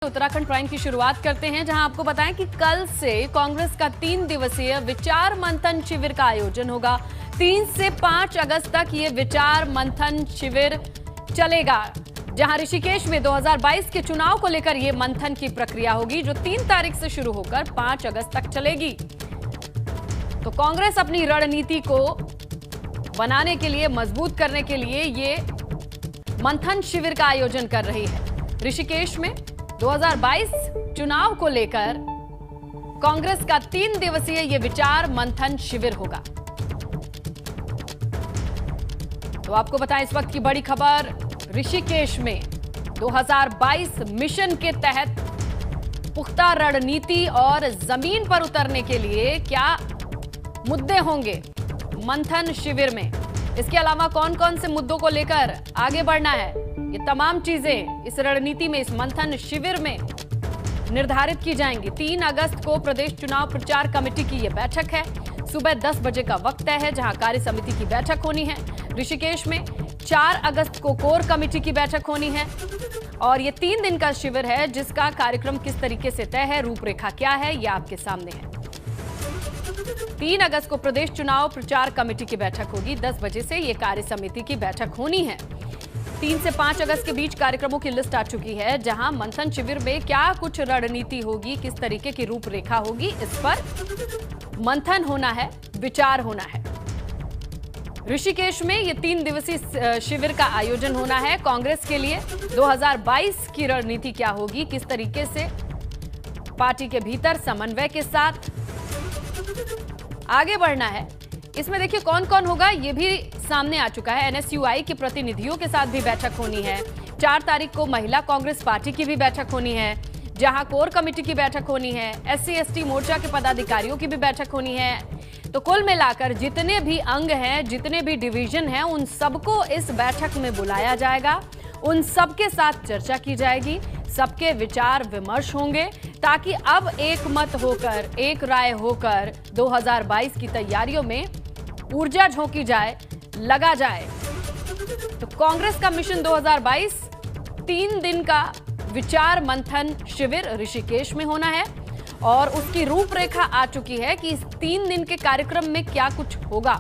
Uttarakhand prime की शुरुआत करते हैं, जहां आपको बताएं कि कल से कांग्रेस का 3 दिवसीय विचार मंथन शिविर का आयोजन होगा। 3 से 5 अगस्त तक ये विचार मंथन शिविर चलेगा, जहां ऋषिकेश में 2022 के चुनाव को लेकर ये मंथन की प्रक्रिया होगी, जो 3 तारीख से शुरू होकर 5 अगस्त तक चलेगी। तो कांग्रेस अपनी रणनीति को बनाने के लिए, मजबूत करने के लिए ये मंथन शिविर का आयोजन कर रही है। ऋषिकेश में 2022 चुनाव को लेकर कांग्रेस का 3 दिवसीय ये विचार मंथन शिविर होगा। तो आपको बताएं, इस वक्त की बड़ी खबर, ऋषिकेश में 2022 मिशन के तहत पुख्ता रणनीति और जमीन पर उतरने के लिए क्या मुद्दे होंगे मंथन शिविर में। इसके अलावा कौन कौन से मुद्दों को लेकर आगे बढ़ना है, ये तमाम चीजें इस रणनीति में, इस मंथन शिविर में निर्धारित की जाएंगी। 3 अगस्त को प्रदेश चुनाव प्रचार कमेटी की यह बैठक है। सुबह 10 बजे का वक्त तय है, जहां कार्य समिति की बैठक होनी है। ऋषिकेश में 4 अगस्त को कोर कमेटी की बैठक होनी है और ये 3 दिन का शिविर है, जिसका कार्यक्रम किस तरीके से तय है, रूपरेखा क्या है, यह आपके सामने है। 3 अगस्त को प्रदेश चुनाव प्रचार कमेटी की बैठक होगी। 10 बजे से ये कार्य समिति की बैठक होनी है। 3 से 5 अगस्त के बीच कार्यक्रमों की लिस्ट आ चुकी है, जहां मंथन शिविर में क्या कुछ रणनीति होगी, किस तरीके की रूपरेखा होगी, इस पर मंथन होना है, विचार होना है। ऋषिकेश में ये 3 दिवसीय शिविर का आयोजन होना है। कांग्रेस के लिए 2022 की रणनीति क्या होगी, किस तरीके से पार्टी के भीतर समन्वय के साथ आगे बढ़ना है, इसमें देखिए कौन कौन होगा ये भी सामने आ चुका है। एनएसयूआई के प्रतिनिधियों के साथ भी बैठक होनी है। 4 तारीख को महिला कांग्रेस पार्टी की भी बैठक होनी है, जहां कोर कमेटी की बैठक होनी है। SC/ST मोर्चा के पदाधिकारियों की भी बैठक होनी है। तो कुल मिलाकर जितने भी अंग हैं, जितने भी डिवीजन हैं, उन सबको इस बैठक में बुलाया जाएगा। उन सबके साथ चर्चा की जाएगी, सबके विचार विमर्श होंगे, ताकि अब एक मत होकर, एक राय होकर 2022 की तैयारियों में ऊर्जा झोंकी जाए, लगा जाए। तो कांग्रेस का मिशन 2022 3 दिन का विचार मंथन शिविर ऋषिकेश में होना है और उसकी रूपरेखा आ चुकी है कि इस 3 दिन के कार्यक्रम में क्या कुछ होगा,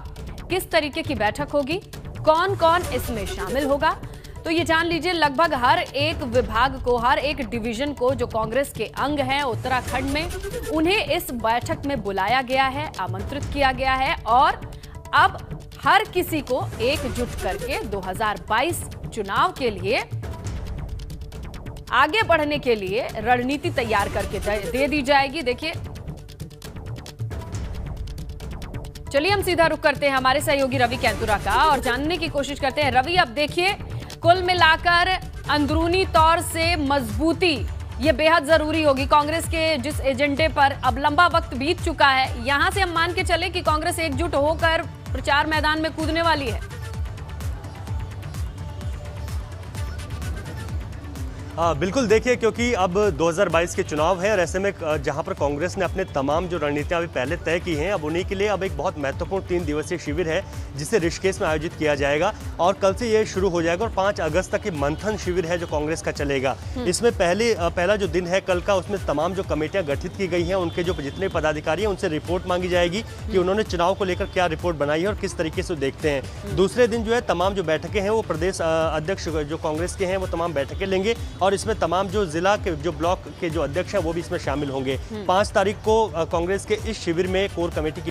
किस तरीके की बैठक होगी, कौन कौन इसमें शामिल होगा। तो ये जान लीजिए, लगभग हर एक विभाग को, हर एक डिवीजन को, जो कांग्रेस के अंग हैं उत्तराखंड में, उन्हें इस बैठक में बुलाया गया है, आमंत्रित किया गया है और अब हर किसी को एकजुट करके 2022 चुनाव के लिए आगे बढ़ने के लिए रणनीति तैयार करके दे दी जाएगी। देखिए, चलिए हम सीधा रुख करते हैं हमारे सहयोगी रवि कैंतुरा का और जानने की कोशिश करते हैं। रवि, अब देखिए, कुल मिलाकर अंदरूनी तौर से मजबूती ये बेहद जरूरी होगी। कांग्रेस के जिस एजेंडे पर अब लंबा वक्त बीत चुका है, यहां से हम मान के चले कि कांग्रेस एकजुट होकर प्रचार मैदान में कूदने वाली है। बिल्कुल, देखिए, क्योंकि अब 2022 के चुनाव है और ऐसे में जहां पर कांग्रेस ने अपने तमाम जो रणनीतियां अभी पहले तय की हैं, अब उन्हीं के लिए अब एक बहुत महत्वपूर्ण 3 दिवसीय शिविर है, जिसे ऋषिकेश में आयोजित किया जाएगा और कल से ये शुरू हो जाएगा और 5 अगस्त तक ये मंथन शिविर है जो कांग्रेस का चलेगा। इसमें पहला जो दिन है कल का, उसमें तमाम जो कमेटियां गठित की गई हैं, उनके जो जितने पदाधिकारी हैं, उनसे रिपोर्ट मांगी जाएगी कि उन्होंने चुनाव को लेकर क्या रिपोर्ट बनाई है और किस तरीके से देखते हैं। दूसरे दिन जो है तमाम जो बैठकें हैं, वो प्रदेश अध्यक्ष जो कांग्रेस के हैं, वो तमाम बैठकें लेंगे और इसमें तमाम जो जिला के, जो ब्लॉक के जो अध्यक्ष हैं, वो भी इसमें शामिल होंगे। 5 तारीख को कांग्रेस के इस शिविर में कोर कमेटी की।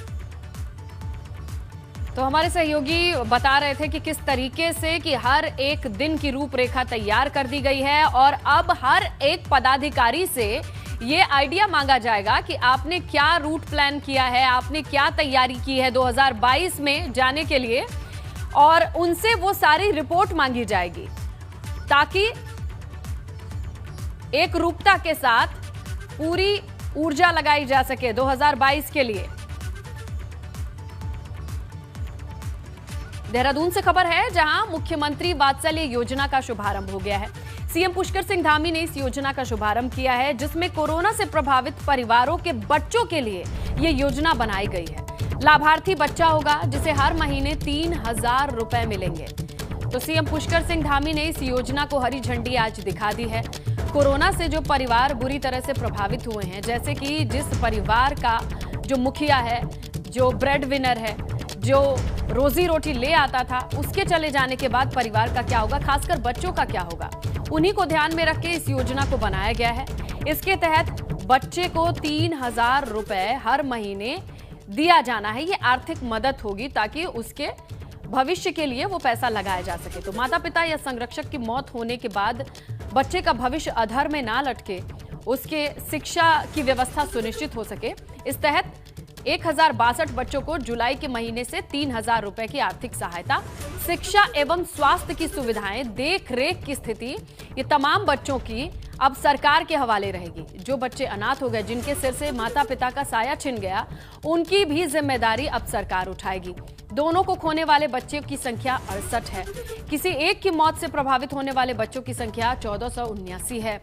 तो हमारे सहयोगी बता रहे थे कि किस तरीके से कि हर एक दिन की रूपरेखा तैयार कर दी गई है और अब हर एक पदाधिकारी से ये आइडिया मांगा जाएगा कि आपने क्या रूट प्लान किया है, आपने क्या तैयारी की है 2022 में जाने के लिए, और उनसे वो सारी रिपोर्ट मांगी जाएगी, ताकि एक रूपता के साथ पूरी ऊर्जा लगाई जा सके 2022 के लिए। देहरादून से खबर है, जहां मुख्यमंत्री वात्सल्य योजना का शुभारंभ हो गया है। सीएम पुष्कर सिंह धामी ने इस योजना का शुभारंभ किया है, जिसमें कोरोना से प्रभावित परिवारों के बच्चों के लिए यह योजना बनाई गई है। लाभार्थी बच्चा होगा जिसे हर महीने 3000 रुपए मिलेंगे। तो सीएम पुष्कर सिंह धामी ने इस योजना को हरी झंडी आज दिखा दी है। कोरोना से जो परिवार बुरी तरह से प्रभावित हुए हैं, जैसे कि जिस परिवार का जो मुखिया है, जो ब्रेड विनर है, जो रोजी रोटी ले आता था, उसके चले जाने के बाद परिवार का क्या होगा, खासकर बच्चों का क्या होगा, उन्हीं को ध्यान में रख के इस योजना को बनाया गया है। इसके तहत बच्चे को 3,000 रुपए हर महीने दिया जाना है। ये आर्थिक मदद होगी ताकि उसके भविष्य के लिए वो पैसा लगाया जा सके। तो माता पिता या संरक्षक की मौत होने के बाद बच्चे का भविष्य अधर में ना लटके, उसके शिक्षा की व्यवस्था सुनिश्चित हो सके, इस तहत 1,062 बच्चों को जुलाई के महीने से 3,000 रुपए की आर्थिक सहायता, शिक्षा एवं स्वास्थ्य की सुविधाएं, देख रेख की स्थिति, ये तमाम बच्चों की अब सरकार के हवाले रहेगी। जो बच्चे अनाथ हो गए, जिनके सिर से माता पिता का साया छिन गया, उनकी भी जिम्मेदारी अब सरकार उठाएगी। दोनों को खोने वाले बच्चों की संख्या 68 है। किसी एक की मौत से प्रभावित होने वाले बच्चों की संख्या 1479 है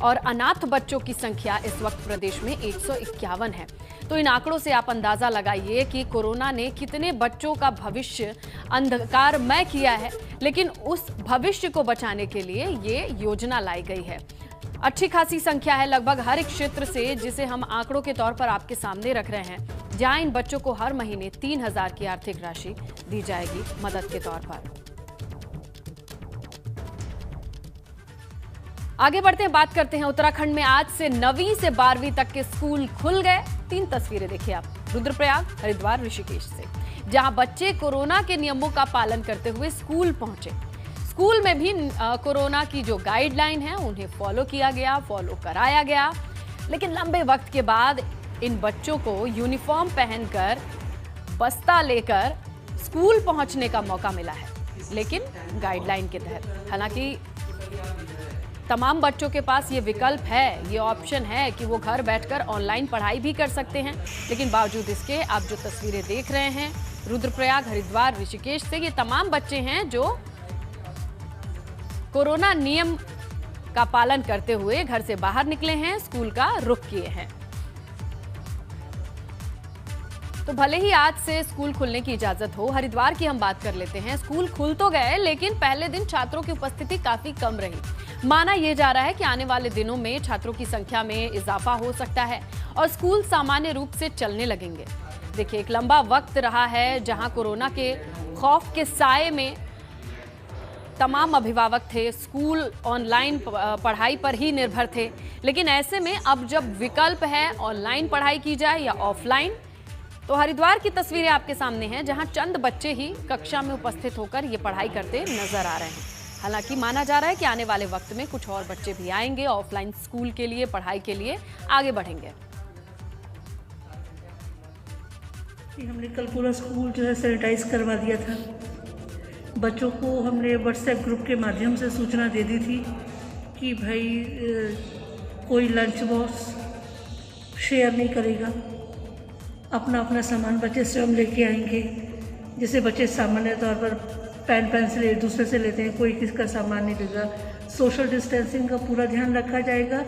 और अनाथ बच्चों की संख्या इस वक्त प्रदेश में 151 है। तो इन आंकड़ों से आप अंदाजा लगाइए कि कोरोना ने कितने बच्चों का भविष्य अंधकारमय किया है, लेकिन उस भविष्य को बचाने के लिए ये योजना लाई गई है। अच्छी खासी संख्या है, लगभग हर एक क्षेत्र से, जिसे हम आंकड़ों के तौर पर आपके सामने रख रहे हैं, जहां इन बच्चों को हर महीने 3,000 की आर्थिक राशि दी जाएगी मदद के तौर पर। आगे बढ़ते हैं, बात करते हैं उत्तराखंड में आज से 9वीं से 12वीं तक के स्कूल खुल गए। 3 तस्वीरें देखिए आप, रुद्रप्रयाग, हरिद्वार, ऋषिकेश से, जहां बच्चे कोरोना के नियमों का पालन करते हुए स्कूल पहुंचे। स्कूल में भी कोरोना की जो गाइडलाइन है उन्हें फॉलो किया गया, फॉलो कराया गया, लेकिन लंबे वक्त के बाद इन बच्चों को यूनिफॉर्म पहनकर बस्ता लेकर स्कूल पहुंचने का मौका मिला है, लेकिन गाइडलाइन के तहत। हालांकि तमाम बच्चों के पास ये विकल्प है, ये ऑप्शन है कि वो घर बैठकर ऑनलाइन पढ़ाई भी कर सकते हैं, लेकिन बावजूद इसके आप जो तस्वीरें देख रहे हैं रुद्रप्रयाग, हरिद्वार, ऋषिकेश से, ये तमाम बच्चे हैं जो कोरोना नियम का पालन करते हुए घर से बाहर निकले हैं, स्कूल का रुख किए हैं। तो भले ही आज से स्कूल खुलने की इजाजत हो, हरिद्वार की हम बात कर लेते हैं। स्कूल खुल तो गए, लेकिन पहले दिन छात्रों की उपस्थिति काफी कम रही। माना यह जा रहा है कि आने वाले दिनों में छात्रों की संख्या में इजाफा हो सकता है और स्कूल सामान्य रूप से चलने लगेंगे। देखिए, एक लंबा वक्त रहा है जहां कोरोना के खौफ के साए में तमाम अभिभावक थे, स्कूल ऑनलाइन पढ़ाई पर ही निर्भर थे, लेकिन ऐसे में अब जब विकल्प है ऑनलाइन पढ़ाई की जाए या ऑफलाइन, तो हरिद्वार की तस्वीरें आपके सामने हैं, जहां चंद बच्चे ही कक्षा में उपस्थित होकर ये पढ़ाई करते नजर आ रहे हैं। हालांकि माना जा रहा है कि आने वाले वक्त में कुछ और बच्चे भी आएंगे, ऑफलाइन स्कूल के लिए, पढ़ाई के लिए आगे बढ़ेंगे। हमने कल पूरा स्कूल जो है सैनिटाइज करवा दिया था। बच्चों को हमने व्हाट्सएप ग्रुप के माध्यम से सूचना दे दी थी कि भाई कोई लंच बॉक्स शेयर नहीं करेगा, अपना अपना सामान बच्चे स्वयं लेके आएंगे। जैसे बच्चे सामान्य तौर पर पेन पेंसिल एक दूसरे से लेते हैं, कोई किसका सामान नहीं लेगा। सोशल डिस्टेंसिंग का पूरा ध्यान रखा जाएगा।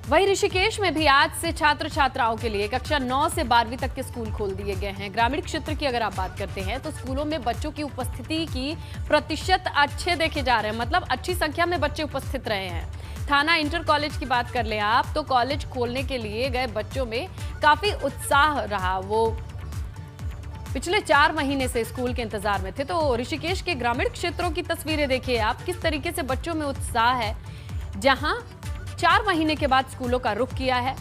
वहीं ऋषिकेश में भी आज से छात्र छात्राओं के लिए कक्षा 9 से 12वीं तक के स्कूल खोल दिए गए हैं। ग्रामीण क्षेत्र की अगर आप बात करते हैं तो स्कूलों में बच्चों की उपस्थिति की प्रतिशत अच्छे देखे जा रहे हैं, मतलब अच्छी संख्या में बच्चे उपस्थित रहे हैं। थाना इंटर कॉलेज की बात कर लें आप, तो कॉलेज खोलने के लिए गए बच्चों में काफी उत्साह रहा। वो पिछले 4 महीने से स्कूल के इंतजार में थे। तो ऋषिकेश के ग्रामीण क्षेत्रों की तस्वीरें देखिए आप, किस तरीके से बच्चों में उत्साह है, जहां 4 महीने के बाद स्कूलों का रुख किया है।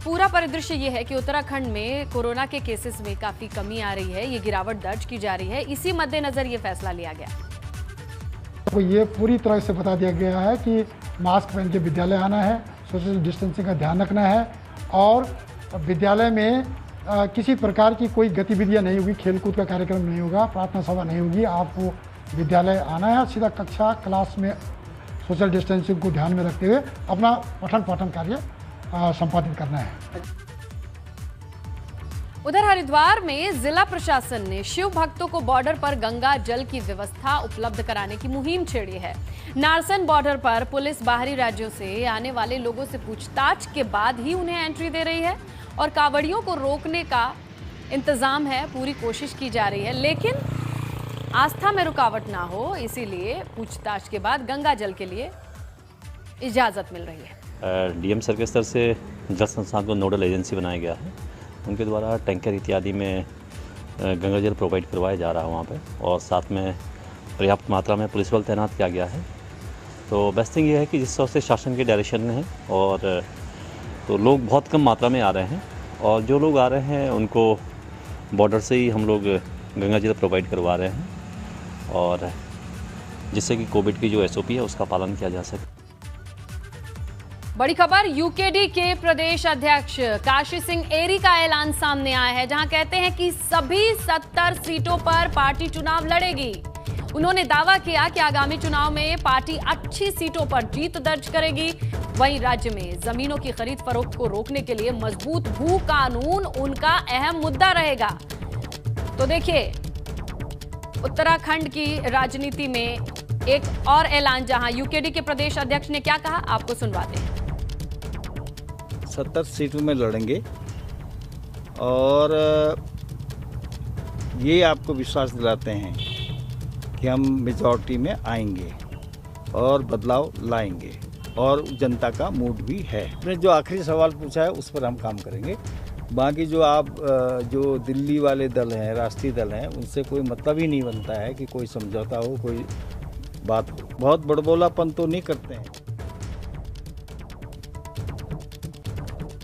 पूरा परिदृश्य ये है कि उत्तराखंड में कोरोना के केसेस में काफी कमी आ रही है, ये गिरावट दर्ज की जा रही है। इसी मद्देनजर ये फैसला लिया गया। तो ये पूरी तरह से बता दिया गया है कि मास्क पहन के विद्यालय आना है, सोशल डिस्टेंसिंग का ध्यान रखना है और विद्यालय में किसी प्रकार की कोई गतिविधियां नहीं होगी, खेलकूद का कार्यक्रम नहीं होगा, प्रार्थना सभा नहीं होगी। आपको विद्यालय आना है, सीधा कक्षा क्लास में सोशल डिस्टेंसिंग को ध्यान में रखते हुए अपना पठन पाठन कार्य संपादित करना है। उधर हरिद्वार में जिला प्रशासन ने शिव भक्तों को बॉर्डर पर गंगा जल की व्यवस्था उपलब्ध कराने की मुहिम छेड़ी है। नारसन बॉर्डर पर पुलिस बाहरी राज्यों से आने वाले लोगों से पूछताछ के बाद ही उन्हें एंट्री दे रही है और कांवड़ियों को रोकने का इंतजाम है, पूरी कोशिश की जा रही है। लेकिन आस्था में रुकावट ना हो, इसीलिए पूछताछ के बाद गंगा जल के लिए इजाजत मिल रही है। डीएम सर के स्तर से जल संस्थान को नोडल एजेंसी बनाया गया है। उनके द्वारा टैंकर इत्यादि में गंगा जल प्रोवाइड करवाया जा रहा है वहाँ पे, और साथ में पर्याप्त मात्रा में पुलिस बल तैनात किया गया है। तो बेस्ट थिंग ये है कि जिस तरह से शासन के डायरेक्शन में है, और तो लोग बहुत कम मात्रा में आ रहे हैं, और जो लोग आ रहे हैं उनको बॉर्डर से ही हम लोग गंगा जल प्रोवाइड करवा रहे हैं, और जिससे कि कोविड की जो SOP है उसका पालन किया जा सके। बड़ी खबर, यूकेडी के प्रदेश अध्यक्ष काशी सिंह एरी का ऐलान सामने आया है, जहां कहते हैं कि सभी 70 सीटों पर पार्टी चुनाव लड़ेगी। उन्होंने दावा किया कि आगामी चुनाव में पार्टी अच्छी सीटों पर जीत दर्ज करेगी। वहीं राज्य में जमीनों की खरीद फरोख्त को रोकने के लिए मजबूत भू कानून उनका अहम मुद्दा रहेगा। तो देखिए, उत्तराखंड की राजनीति में एक और ऐलान, जहां यूकेडी के प्रदेश अध्यक्ष ने क्या कहा, आपको सुनवाते हैं। 70 सीटों में लड़ेंगे, और ये आपको विश्वास दिलाते हैं कि हम मेजॉरिटी में आएंगे और बदलाव लाएंगे, और जनता का मूड भी है। आपने जो आखिरी सवाल पूछा है उस पर हम काम करेंगे। बाकी जो आप जो दिल्ली वाले दल हैं, राष्ट्रीय दल हैं, उनसे कोई मतलब ही नहीं बनता है कि कोई समझौता हो, कोई बात हो। बहुत बड़बोलापन तो नहीं करते हैं।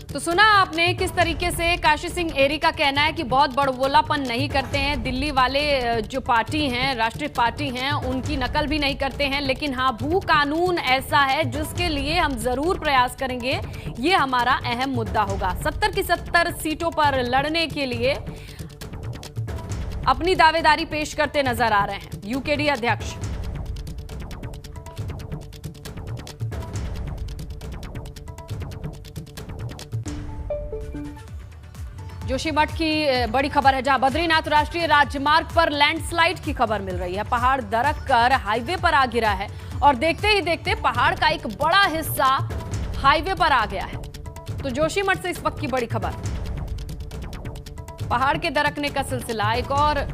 तो सुना आपने किस तरीके से काशी सिंह एरी का कहना है कि बहुत बड़बोलापन नहीं करते हैं। दिल्ली वाले जो पार्टी हैं, राष्ट्रीय पार्टी हैं, उनकी नकल भी नहीं करते हैं, लेकिन हाँ, भू कानून ऐसा है जिसके लिए हम जरूर प्रयास करेंगे। ये हमारा अहम मुद्दा होगा। 70 की 70 सीटों पर लड़ने के लिए अपनी दावेदारी पेश करते नजर आ रहे हैं यूकेडी अध्यक्ष। जोशीमठ की बड़ी खबर है, जहां बद्रीनाथ राष्ट्रीय राजमार्ग पर लैंडस्लाइड की खबर मिल रही है। पहाड़ दरक कर हाईवे पर आ गिरा है, और देखते ही देखते पहाड़ का एक बड़ा हिस्सा हाईवे पर आ गया है। तो जोशीमठ से इस वक्त की बड़ी खबर, पहाड़ के दरकने का सिलसिला एक और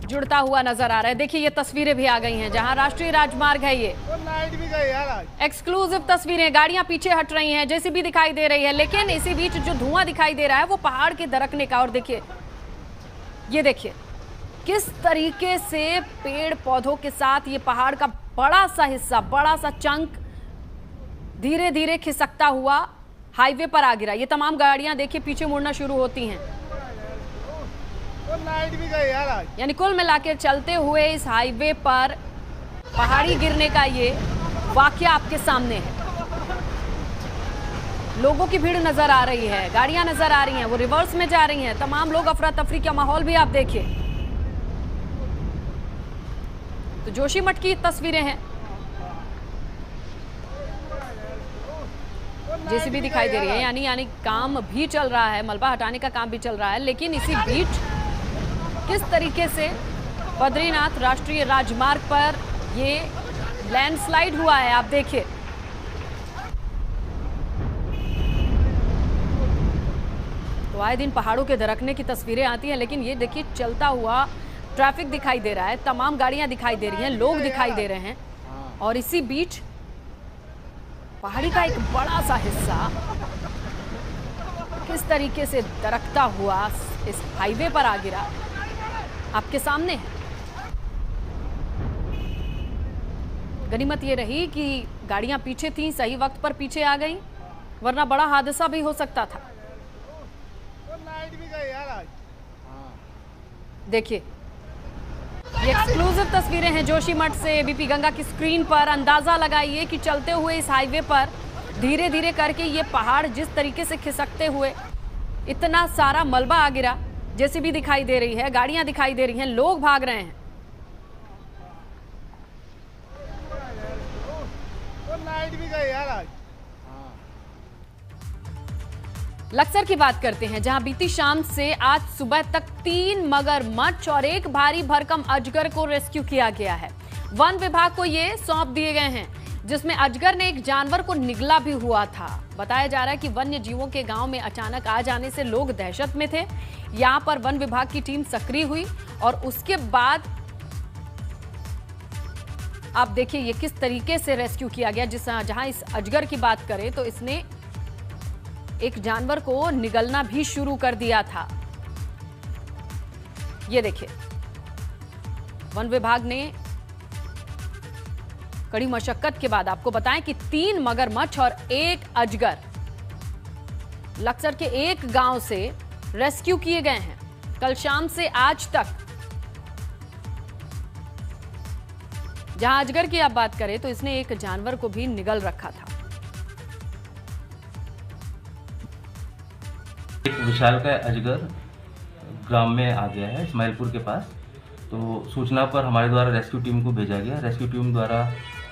जुड़ता हुआ नजर आ रहा है। देखिए, ये तस्वीरें भी आ गई हैं, जहां राष्ट्रीय राजमार्ग है। ये एक्सक्लूसिव तस्वीरें, गाड़ियां पीछे हट रही हैं, जेसीबी दिखाई दे रही है, लेकिन इसी बीच जो धुआं दिखाई दे रहा है वो पहाड़ के दरकने का। और देखिए, ये देखिए किस तरीके से पेड़ पौधों के साथ ये पहाड़ का बड़ा सा हिस्सा, बड़ा सा चंक धीरे धीरे खिसकता हुआ हाईवे पर आ गिरा। ये तमाम गाड़ियां देखिए पीछे मुड़ना शुरू होती हैं। यानी कुल मिलाकर चलते हुए इस हाईवे पर पहाड़ी गिरने का ये वाकया आपके सामने है। लोगों की भीड़ नजर आ रही है, गाड़ियां नजर आ रही हैं, वो रिवर्स में जा रही हैं, तमाम लोग, अफरा तफरी का माहौल भी आप देखिए। तो जोशीमठ की तस्वीरें हैं, जेसीबी दिखाई दे रही है, यानी काम भी चल रहा है, मलबा हटाने का काम भी चल रहा है। लेकिन इसी बीच किस तरीके से बद्रीनाथ राष्ट्रीय राजमार्ग पर ये लैंडस्लाइड हुआ है, आप देखिए। तो आए दिन पहाड़ों के दरकने की तस्वीरें आती हैं, लेकिन ये देखिए चलता हुआ ट्रैफिक दिखाई दे रहा है, तमाम गाड़ियां दिखाई दे रही हैं, लोग दिखाई दे रहे हैं, और इसी बीच पहाड़ी का एक बड़ा सा हिस्सा किस तरीके से दरकता हुआ इस हाईवे पर आ गिरा, आपके सामने है। गनीमत ये रही कि गाड़ियां पीछे थीं, सही वक्त पर पीछे आ गईं, वरना बड़ा हादसा भी हो सकता था। देखिए, ये एक्सक्लूसिव तस्वीरें हैं जोशीमठ से एबीपी गंगा की स्क्रीन पर। अंदाजा लगाइए कि चलते हुए इस हाईवे पर धीरे धीरे करके ये पहाड़ जिस तरीके से खिसकते हुए इतना सारा मलबा आ गिरा। जेसीबी दिखाई दे रही है, गाड़ियां दिखाई दे रही हैं, लोग भाग रहे हैं। लक्सर की बात करते हैं, जहां बीती शाम से आज सुबह तक 3 मगरमच्छ और एक भारी भरकम अजगर को रेस्क्यू किया गया है। वन विभाग को ये सौंप दिए गए हैं, जिसमें अजगर ने एक जानवर को निगला भी हुआ था। बताया जा रहा है कि वन्य जीवों के गांव में अचानक आ जाने से लोग दहशत में थे। यहां पर वन विभाग की टीम सक्रिय हुई और उसके बाद आप देखिए ये किस तरीके से रेस्क्यू किया गया। जहां इस अजगर की बात करें तो इसने एक जानवर को निगलना भी शुरू कर दिया था। ये देखिए, वन विभाग ने कड़ी मशक्कत के बाद आपको बताएं कि 3 मगरमच्छ और 1 अजगर लक्सर के एक गांव से रेस्क्यू किए गए हैं। कल शाम से आज तक जहां अजगर की आप बात करें तो इसने एक जानवर को भी निगल रखा था। एक विशालकाय अजगर ग्राम में आ गया है इस्माइलपुर के पास। तो सूचना पर हमारे द्वारा रेस्क्यू टीम को भेजा गया। रेस्क्यू टीम द्वारा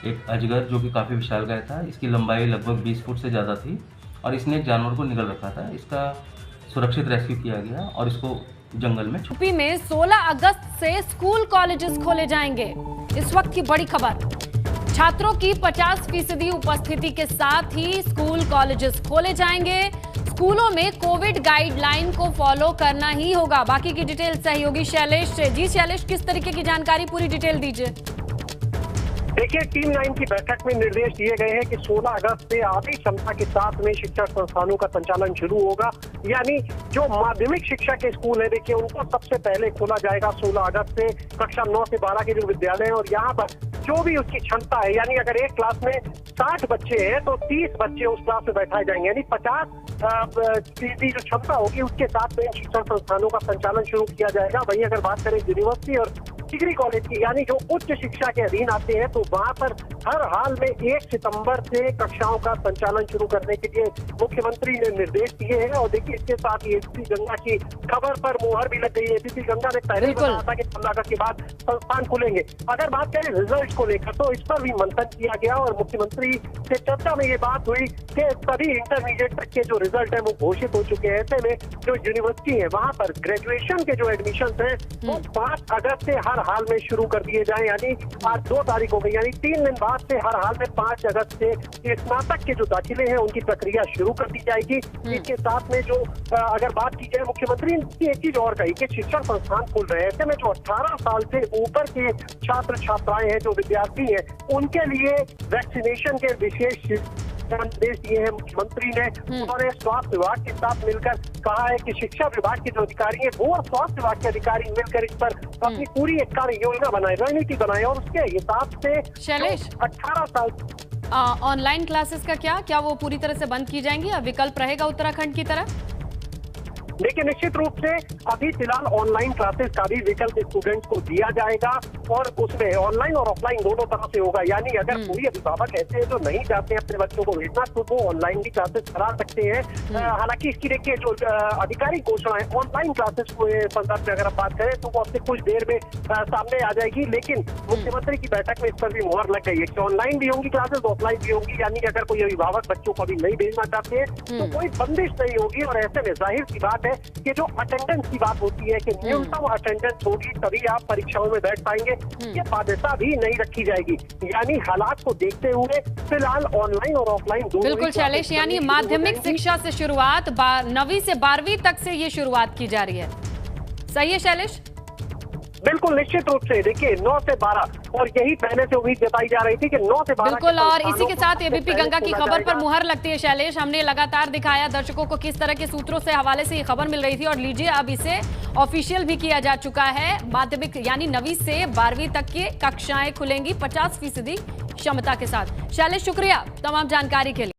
एक अजगर जो कि काफ़ी विशालकाय था, इसकी लंबाई लगभग 20 फुट से ज़्यादा थी और इसने एक जानवर को निगल रखा था। इसका सुरक्षित रेस्क्यू किया गया और इसको जंगल में यूपी में 16 अगस्त से स्कूल कॉलेजेस खोले जाएंगे। इस वक्त की बड़ी खबर, छात्रों की 50% उपस्थिति के साथ ही स्कूल कॉलेजेस खोले जाएंगे। स्कूलों में कोविड गाइडलाइन को फॉलो करना ही होगा। बाकी की डिटेल सही होगी शैलेश से। जी शैलेश, किस तरीके की जानकारी, पूरी डिटेल दीजिए। देखिए, टीम 9 की बैठक में निर्देश दिए गए हैं कि 16 अगस्त से आधी क्षमता के साथ में शिक्षा संस्थानों का संचालन शुरू होगा। यानी जो माध्यमिक शिक्षा के स्कूल है, देखिए उनको सबसे पहले खोला जाएगा 16 अगस्त से। कक्षा 9 से 12 के जो विद्यालय हैं और यहाँ पर जो भी उसकी क्षमता है, यानी अगर एक क्लास में 60 बच्चे हैं तो 30 बच्चे उस क्लास में बैठाए जाएंगे। यानी 50% जो क्षमता होगी उसके साथ में शिक्षण संस्थानों का संचालन शुरू किया जाएगा। वहीं अगर बात करें यूनिवर्सिटी और डिग्री कॉलेज की, यानी जो उच्च शिक्षा के अधीन आते हैं, तो वहां पर हर हाल में 1 सितंबर से कक्षाओं का संचालन शुरू करने के लिए मुख्यमंत्री ने निर्देश दिए हैं। और देखिए, इसके साथ ही एबीपी गंगा की खबर पर मुहर भी लग गई है। एबीपी गंगा ने पहले ही बताया था कि 15 अगस्त के बाद संस्थान खुलेंगे। अगर बात करें रिजल्ट को लेकर तो इस पर भी मंथन किया गया और मुख्यमंत्री से चर्चा में ये बात हुई कि सभी इंटरमीडिएट तक के जो रिजल्ट है वो घोषित हो चुके हैं। ऐसे में जो यूनिवर्सिटी है वहां पर ग्रेजुएशन के जो एडमिशन है वो 5 अगस्त से हर हाल में शुरू कर दिए जाएं। यानी आज 2 तारीख हो गई, यानी 3 दिन बाद से हर हाल में 5 अगस्त से स्नातक के जो दाखिले हैं उनकी प्रक्रिया शुरू कर दी जाएगी। इसके साथ में जो अगर बात की जाए, मुख्यमंत्री ने एक चीज और कही कि शिक्षण संस्थान खुल रहे हैं। ऐसे में जो 18 साल से ऊपर के छात्र छात्राएं हैं, जो विद्यार्थी हैं, उनके लिए वैक्सीनेशन के विशेष निर्देश दिए हैं मुख्यमंत्री ने। उन्होंने स्वास्थ्य विभाग के साथ मिलकर कहा है कि शिक्षा विभाग के जो अधिकारी हैं वो और स्वास्थ्य विभाग के अधिकारी मिलकर इस पर अपनी पूरी एक कार्य योजना बनाए, रणनीति बनाए और उसके हिसाब से शैलेश, 18 साल ऑनलाइन क्लासेस का क्या वो पूरी तरह से बंद की जाएंगी या विकल्प रहेगा उत्तराखंड की तरह? देखिए, निश्चित रूप से अभी फिलहाल ऑनलाइन क्लासेस का भी विकल्प स्टूडेंट्स को दिया जाएगा और उसमें ऑनलाइन और ऑफलाइन दोनों तरह से होगा। यानी अगर कोई अभिभावक ऐसे हैं जो नहीं चाहते हैं अपने बच्चों को भेजना तो वो ऑनलाइन भी क्लासेस करा सकते हैं। हालांकि इसकी देखिए जो आधिकारिक घोषणा है ऑनलाइन क्लासेस को संदर्भ में अगर आप बात करें तो वो आपसे कुछ देर में सामने आ जाएगी। लेकिन मुख्यमंत्री की बैठक में इस पर भी मुहर लग गई है कि ऑनलाइन भी होंगी क्लासेस, ऑफलाइन भी होंगी। यानी अगर कोई अभिभावक बच्चों को अभी नहीं भेजना चाहते हैं तो कोई बंदिश नहीं होगी। और ऐसे में जाहिर सी बात है कि जो अटेंडेंस की बात होती है कि न्यूनतम अटेंडेंस होगी तभी आप परीक्षाओं में बैठ पाएंगे, ये बाध्यता भी नहीं रखी जाएगी। यानी हालात को देखते हुए फिलहाल ऑनलाइन और ऑफलाइन दोनों। बिल्कुल शैलेश, यानी माध्यमिक शिक्षा से शुरुआत 9वीं से 12वीं तक से ये शुरुआत की जा रही है, सही है शैलेश? बिल्कुल, निश्चित रूप से देखिए 9 से 12 और यही पहले से उम्मीद जताई जा रही थी कि 9 से 12 बिल्कुल। और इसी के साथ एबीपी गंगा की खबर पर मुहर लगती है शैलेश। हमने लगातार दिखाया दर्शकों को किस तरह के सूत्रों से हवाले से ये खबर मिल रही थी और लीजिए अब इसे ऑफिशियल भी किया जा चुका है। माध्यमिक यानी 9वीं से 12वीं तक की कक्षाएं खुलेंगी 50% क्षमता के साथ। शैलेश, शुक्रिया तमाम जानकारी के लिए।